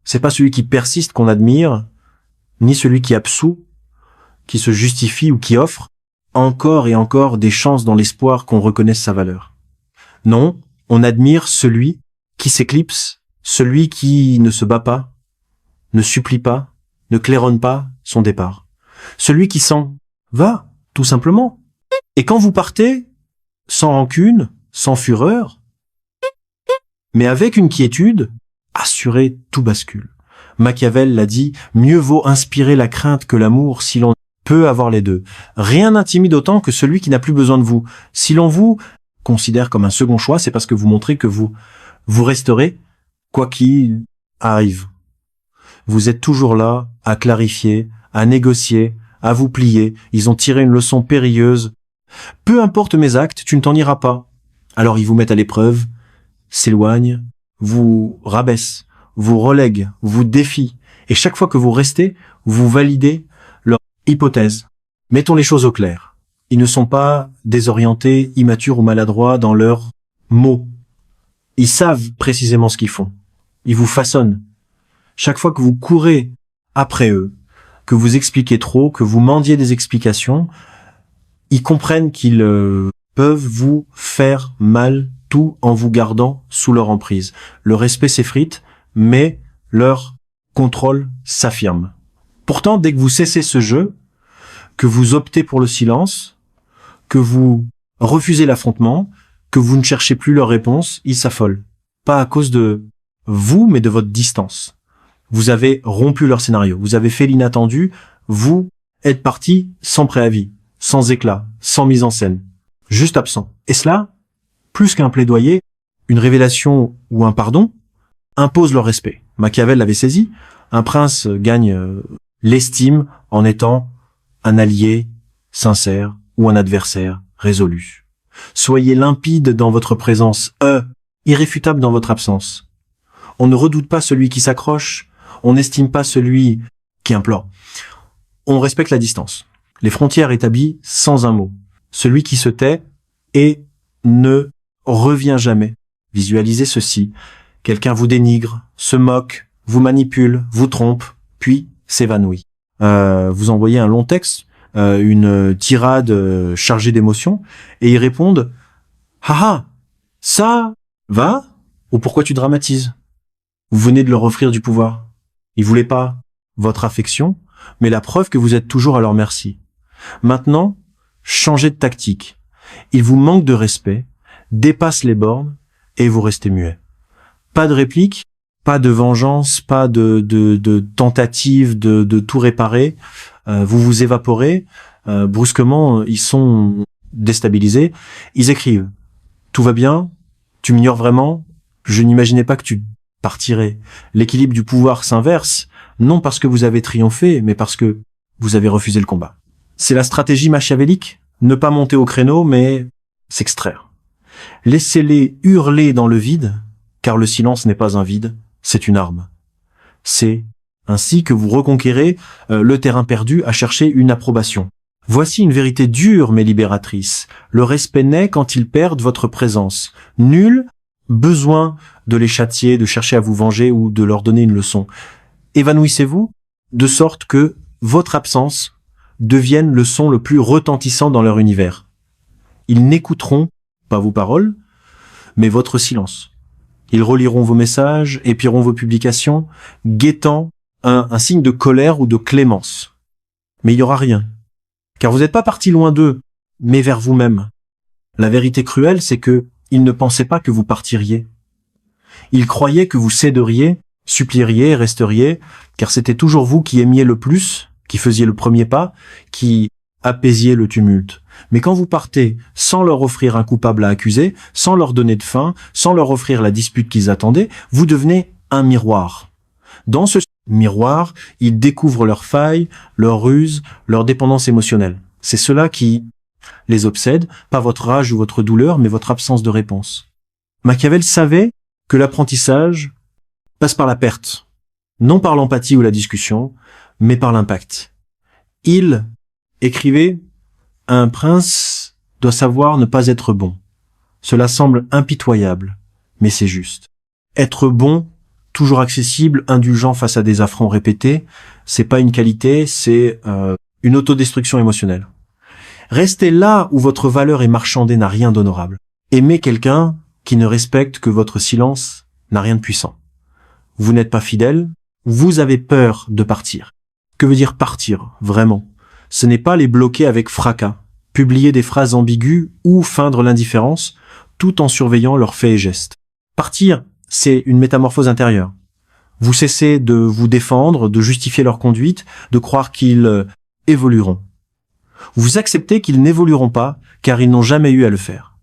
C'est pas celui qui persiste qu'on admire, ni celui qui absout, qui se justifie ou qui offre encore et encore des chances dans l'espoir qu'on reconnaisse sa valeur. Non, on admire celui qui s'éclipse, celui qui ne se bat pas, ne supplie pas, ne claironne pas son départ. Celui qui s'en va, tout simplement. Et quand vous partez, sans rancune, sans fureur, mais avec une quiétude, assurez, tout bascule. Machiavel l'a dit, mieux vaut inspirer la crainte que l'amour si l'on peut avoir les deux. Rien n'intimide autant que celui qui n'a plus besoin de vous. Si l'on vous considère comme un second choix, c'est parce que vous montrez que vous resterez, quoi qu'il arrive. Vous êtes toujours là, à clarifier, à négocier, à vous plier. Ils ont tiré une leçon périlleuse. Peu importe mes actes, tu ne t'en iras pas. Alors ils vous mettent à l'épreuve, s'éloignent, vous rabaissent, vous relèguent, vous défient. Et chaque fois que vous restez, vous validez leur hypothèse. Mettons les choses au clair. Ils ne sont pas désorientés, immatures ou maladroits dans leurs mots. Ils savent précisément ce qu'ils font. Ils vous façonnent. Chaque fois que vous courez après eux, que vous expliquez trop, que vous mendiez des explications, ils comprennent qu'ils peuvent vous faire mal, tout en vous gardant sous leur emprise. Le respect s'effrite, mais leur contrôle s'affirme. Pourtant, dès que vous cessez ce jeu, que vous optez pour le silence, que vous refusez l'affrontement, que vous ne cherchez plus leur réponse, ils s'affolent. Pas à cause de vous, mais de votre distance. Vous avez rompu leur scénario, vous avez fait l'inattendu, vous êtes parti sans préavis, sans éclat, sans mise en scène, juste absent. Et cela, plus qu'un plaidoyer, une révélation ou un pardon, impose leur respect. Machiavel l'avait saisi, un prince gagne l'estime en étant un allié sincère ou un adversaire résolu. Soyez limpide dans votre présence, irréfutable dans votre absence. On ne redoute pas celui qui s'accroche, on n'estime pas celui qui implore. On respecte la distance. Les frontières établies sans un mot. Celui qui se tait et ne revient jamais. Visualisez ceci. Quelqu'un vous dénigre, se moque, vous manipule, vous trompe, puis s'évanouit. Vous envoyez un long texte, une tirade chargée d'émotions, et ils répondent « Haha, ça va ?» ou « Pourquoi tu dramatises ?» Vous venez de leur offrir du pouvoir. Ils voulaient pas votre affection, mais la preuve que vous êtes toujours à leur merci. Maintenant, changez de tactique. Ils vous manquent de respect, dépassent les bornes, et vous restez muet. Pas de réplique, pas de vengeance, pas de tentative de tout réparer. Vous vous évaporez. Brusquement, ils sont déstabilisés. Ils écrivent « Tout va bien ? Tu m'ignores vraiment ? Je n'imaginais pas que tu partirais. » L'équilibre du pouvoir s'inverse, non parce que vous avez triomphé, mais parce que vous avez refusé le combat. C'est la stratégie machiavélique, ne pas monter au créneau, mais s'extraire. Laissez-les hurler dans le vide, car le silence n'est pas un vide, c'est une arme. C'est ainsi que vous reconquérez le terrain perdu à chercher une approbation. Voici une vérité dure mais libératrice. Le respect naît quand ils perdent votre présence. Nul besoin de les châtier, de chercher à vous venger ou de leur donner une leçon. Évanouissez-vous de sorte que votre absence devienne le son le plus retentissant dans leur univers. Ils n'écouteront pas vos paroles, mais votre silence. Ils reliront vos messages, épieront vos publications, guettant un signe de colère ou de clémence. Mais il n'y aura rien, car vous n'êtes pas parti loin d'eux, mais vers vous-même. La vérité cruelle, c'est que ils ne pensaient pas que vous partiriez. Ils croyaient que vous céderiez, supplieriez, resteriez, car c'était toujours vous qui aimiez le plus, qui faisiez le premier pas, qui apaisiez le tumulte. Mais quand vous partez sans leur offrir un coupable à accuser, sans leur donner de fin, sans leur offrir la dispute qu'ils attendaient, vous devenez un miroir. Dans ce miroir, ils découvrent leurs failles, leurs ruses, leur dépendance émotionnelle. C'est cela qui les obsède, pas votre rage ou votre douleur, mais votre absence de réponse. Machiavel savait que l'apprentissage passe par la perte, non par l'empathie ou la discussion, mais par l'impact. Il écrivait « Un prince doit savoir ne pas être bon. Cela semble impitoyable, mais c'est juste. Être bon toujours accessible, indulgent face à des affronts répétés. C'est pas une qualité, c'est une autodestruction émotionnelle. Restez là où votre valeur est marchandée n'a rien d'honorable. Aimez quelqu'un qui ne respecte que votre silence n'a rien de puissant. Vous n'êtes pas fidèle, vous avez peur de partir. Que veut dire partir, vraiment? Ce n'est pas les bloquer avec fracas, publier des phrases ambiguës ou feindre l'indifférence, tout en surveillant leurs faits et gestes. Partir, c'est une métamorphose intérieure. Vous cessez de vous défendre, de justifier leur conduite, de croire qu'ils évolueront. Vous acceptez qu'ils n'évolueront pas, car ils n'ont jamais eu à le faire.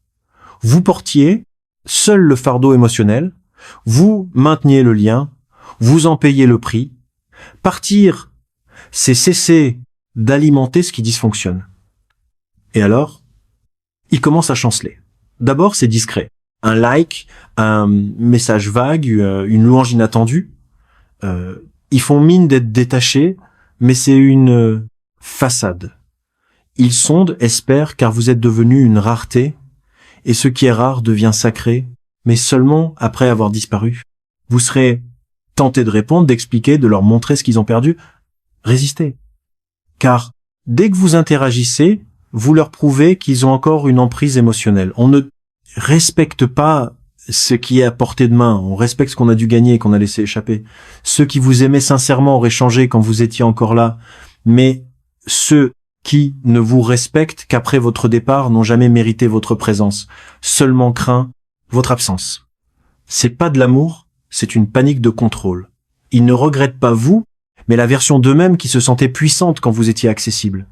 Vous portiez seul le fardeau émotionnel, vous mainteniez le lien, vous en payez le prix. Partir, c'est cesser d'alimenter ce qui dysfonctionne. Et alors, il commence à chanceler. D'abord, c'est discret. Un like, un message vague, une louange inattendue. Ils font mine d'être détachés, mais c'est une façade. Ils sondent, espèrent, car vous êtes devenu une rareté, et ce qui est rare devient sacré, mais seulement après avoir disparu. Vous serez tenté de répondre, d'expliquer, de leur montrer ce qu'ils ont perdu. Résistez. Car dès que vous interagissez, vous leur prouvez qu'ils ont encore une emprise émotionnelle. On ne respecte pas ce qui est à portée de main. On respecte ce qu'on a dû gagner et qu'on a laissé échapper. Ceux qui vous aimaient sincèrement auraient changé quand vous étiez encore là. Mais ceux qui ne vous respectent qu'après votre départ n'ont jamais mérité votre présence, seulement craint votre absence. C'est pas de l'amour, c'est une panique de contrôle. Ils ne regrettent pas vous, mais la version d'eux-mêmes qui se sentait puissante quand vous étiez accessible.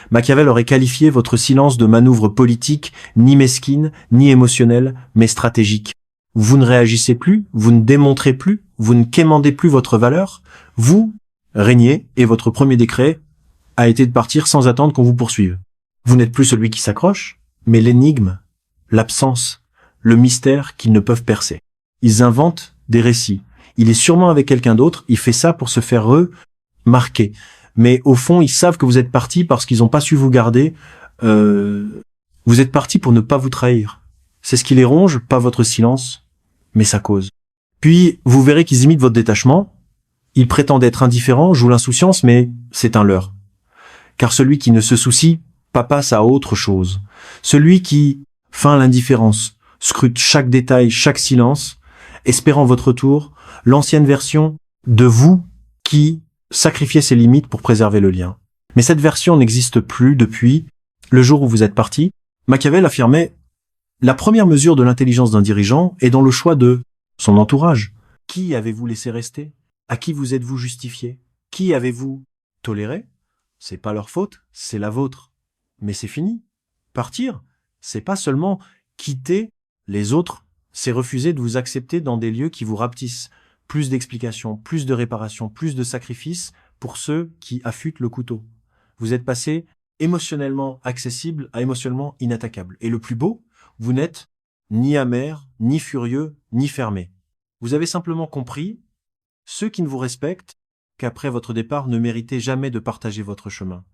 Machiavel aurait qualifié votre silence de manœuvre politique, ni mesquine, ni émotionnelle, mais stratégique. Vous ne réagissez plus, vous ne démontrez plus, vous ne quémandez plus votre valeur, vous régnez, et votre premier décret a été de partir sans attendre qu'on vous poursuive. Vous n'êtes plus celui qui s'accroche, mais l'énigme, l'absence, le mystère qu'ils ne peuvent percer. Ils inventent des récits. Il est sûrement avec quelqu'un d'autre, il fait ça pour se faire remarquer. Mais au fond, ils savent que vous êtes parti parce qu'ils n'ont pas su vous garder. Vous êtes parti pour ne pas vous trahir. C'est ce qui les ronge, pas votre silence, mais sa cause. Puis, vous verrez qu'ils imitent votre détachement. Ils prétendent être indifférents, jouent l'insouciance, mais c'est un leurre. Car celui qui ne se soucie pas passe à autre chose. Celui qui feint l'indifférence, scrute chaque détail, chaque silence, espérant votre retour, l'ancienne version de vous qui sacrifiez ses limites pour préserver le lien. Mais cette version n'existe plus depuis le jour où vous êtes parti. Machiavel affirmait « La première mesure de l'intelligence d'un dirigeant est dans le choix de son entourage. Qui avez-vous laissé rester? À qui vous êtes-vous justifié? Qui avez-vous toléré? C'est pas leur faute, c'est la vôtre. Mais c'est fini. Partir, c'est pas seulement quitter les autres, c'est refuser de vous accepter dans des lieux qui vous rapetissent. Plus d'explications, plus de réparations, plus de sacrifices pour ceux qui affûtent le couteau. Vous êtes passé émotionnellement accessible à émotionnellement inattaquable. Et le plus beau, vous n'êtes ni amer, ni furieux, ni fermé. Vous avez simplement compris, ceux qui ne vous respectent, qu'après votre départ ne méritaient jamais de partager votre chemin.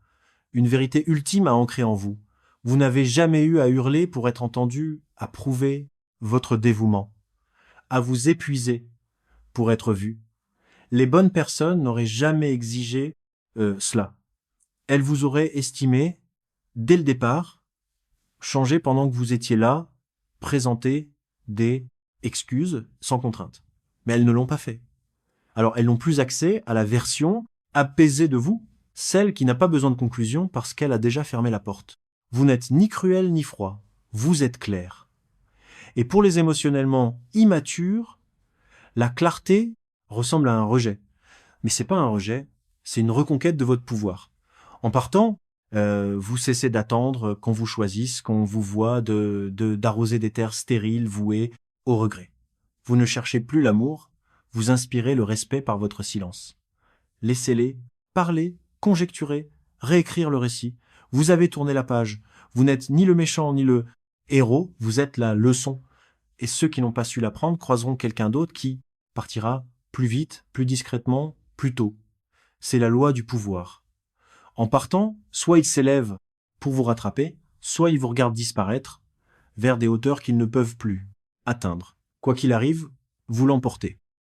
Une vérité ultime à ancrer en vous. Vous n'avez jamais eu à hurler pour être entendu, à prouver votre dévouement, à vous épuiser pour être vu. Les bonnes personnes n'auraient jamais exigé cela. Elles vous auraient estimé dès le départ, changé pendant que vous étiez là, présenter des excuses sans contrainte. Mais elles ne l'ont pas fait. Alors elles n'ont plus accès à la version apaisée de vous, celle qui n'a pas besoin de conclusion parce qu'elle a déjà fermé la porte. Vous n'êtes ni cruel ni froid, vous êtes clair. Et pour les émotionnellement immatures, la clarté ressemble à un rejet. Mais c'est pas un rejet, c'est une reconquête de votre pouvoir. En partant, vous cessez d'attendre qu'on vous choisisse, qu'on vous voie d'arroser des terres stériles vouées au regret. Vous ne cherchez plus l'amour, vous inspirez le respect par votre silence. Laissez-les parler, conjecturer, réécrire le récit. Vous avez tourné la page. Vous n'êtes ni le méchant ni le héros, vous êtes la leçon. Et ceux qui n'ont pas su l'apprendre croiseront quelqu'un d'autre qui partira plus vite, plus discrètement, plus tôt. C'est la loi du pouvoir. En partant, soit ils s'élèvent pour vous rattraper, soit ils vous regardent disparaître vers des hauteurs qu'ils ne peuvent plus atteindre. Quoi qu'il arrive, vous l'emportez.